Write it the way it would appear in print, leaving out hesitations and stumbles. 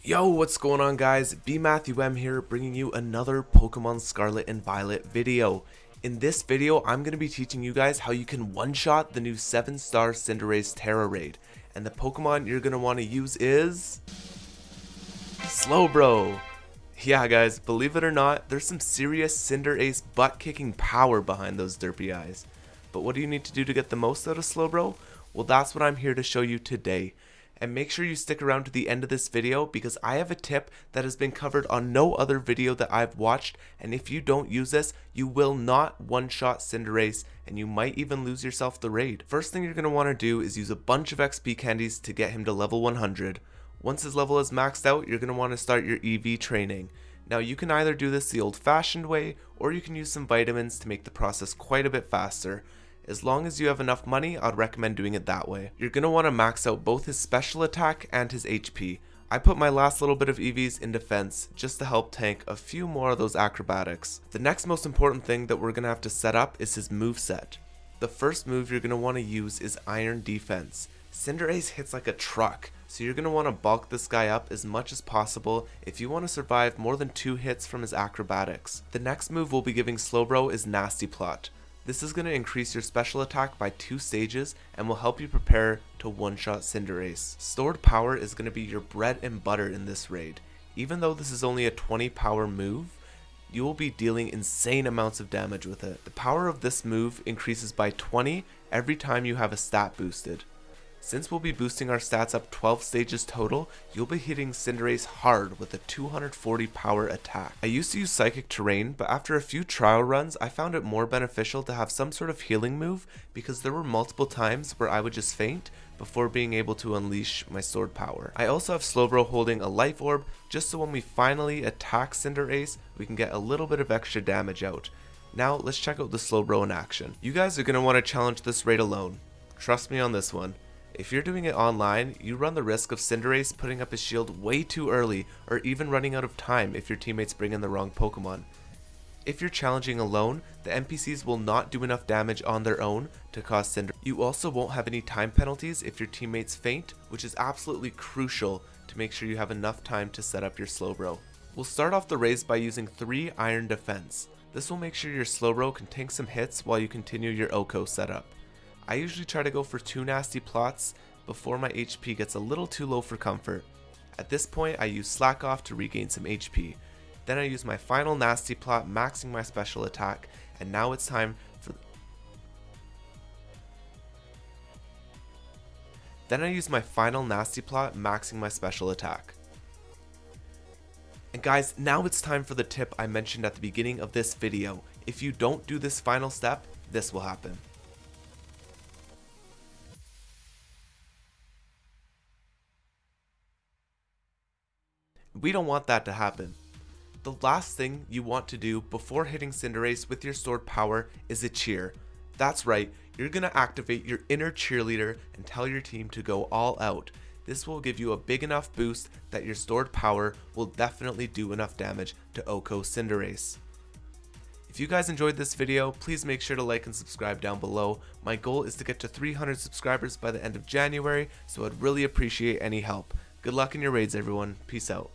Yo, what's going on guys? BMatthewM here, bringing you another Pokemon Scarlet and Violet video. In this video, I'm going to be teaching you guys how you can one-shot the new 7-star CINDERACE Tera raid. And the Pokemon you're going to want to use is... Slowbro! Yeah guys, believe it or not, there's some serious CINDERACE butt-kicking power behind those derpy eyes. But what do you need to do to get the most out of Slowbro? Well, that's what I'm here to show you today. And make sure you stick around to the end of this video because I have a tip that has been covered on no other video that I've watched, and if you don't use this, you will not one-shot CINDERACE and you might even lose yourself the raid. First thing you're going to want to do is use a bunch of XP candies to get him to level 100. Once his level is maxed out, you're going to want to start your EV training. Now you can either do this the old-fashioned way, or you can use some vitamins to make the process quite a bit faster. As long as you have enough money, I'd recommend doing it that way. You're going to want to max out both his special attack and his HP. I put my last little bit of EVs in defense just to help tank a few more of those acrobatics. The next most important thing that we're going to have to set up is his moveset. The first move you're going to want to use is Iron Defense. CINDERACE hits like a truck, so you're going to want to bulk this guy up as much as possible if you want to survive more than 2 hits from his acrobatics. The next move we'll be giving Slowbro is Nasty Plot. This is going to increase your special attack by 2 stages and will help you prepare to one-shot CINDERACE. Stored Power is going to be your bread and butter in this raid. Even though this is only a 20 power move, you will be dealing insane amounts of damage with it. The power of this move increases by 20 every time you have a stat boosted. Since we'll be boosting our stats up 12 stages total, you'll be hitting CINDERACE hard with a 240 power attack. I used to use Psychic Terrain, but after a few trial runs, I found it more beneficial to have some sort of healing move because there were multiple times where I would just faint before being able to unleash my stored power. I also have Slowbro holding a Life Orb just so when we finally attack CINDERACE, we can get a little bit of extra damage out. Now let's check out the Slowbro in action. You guys are going to want to challenge this raid alone. Trust me on this one. If you're doing it online, you run the risk of CINDERACE putting up his shield way too early or even running out of time if your teammates bring in the wrong Pokemon. If you're challenging alone, the NPCs will not do enough damage on their own to cause CINDERACE. You also won't have any time penalties if your teammates faint, which is absolutely crucial to make sure you have enough time to set up your Slowbro. We'll start off the race by using 3 Iron Defense. This will make sure your Slowbro can tank some hits while you continue your OHKO setup. I usually try to go for 2 Nasty Plots before my HP gets a little too low for comfort. At this point, I use Slack Off to regain some HP. Then I use my final Nasty Plot, maxing my special attack, and now it's time for... Then I use my final Nasty Plot, maxing my special attack. And guys, now it's time for the tip I mentioned at the beginning of this video. If you don't do this final step, this will happen. We don't want that to happen. The last thing you want to do before hitting CINDERACE with your stored power is a cheer. That's right, you're going to activate your inner cheerleader and tell your team to go all out. This will give you a big enough boost that your stored power will definitely do enough damage to OHKO CINDERACE. If you guys enjoyed this video, please make sure to like and subscribe down below. My goal is to get to 300 subscribers by the end of January, so I'd really appreciate any help. Good luck in your raids everyone, peace out.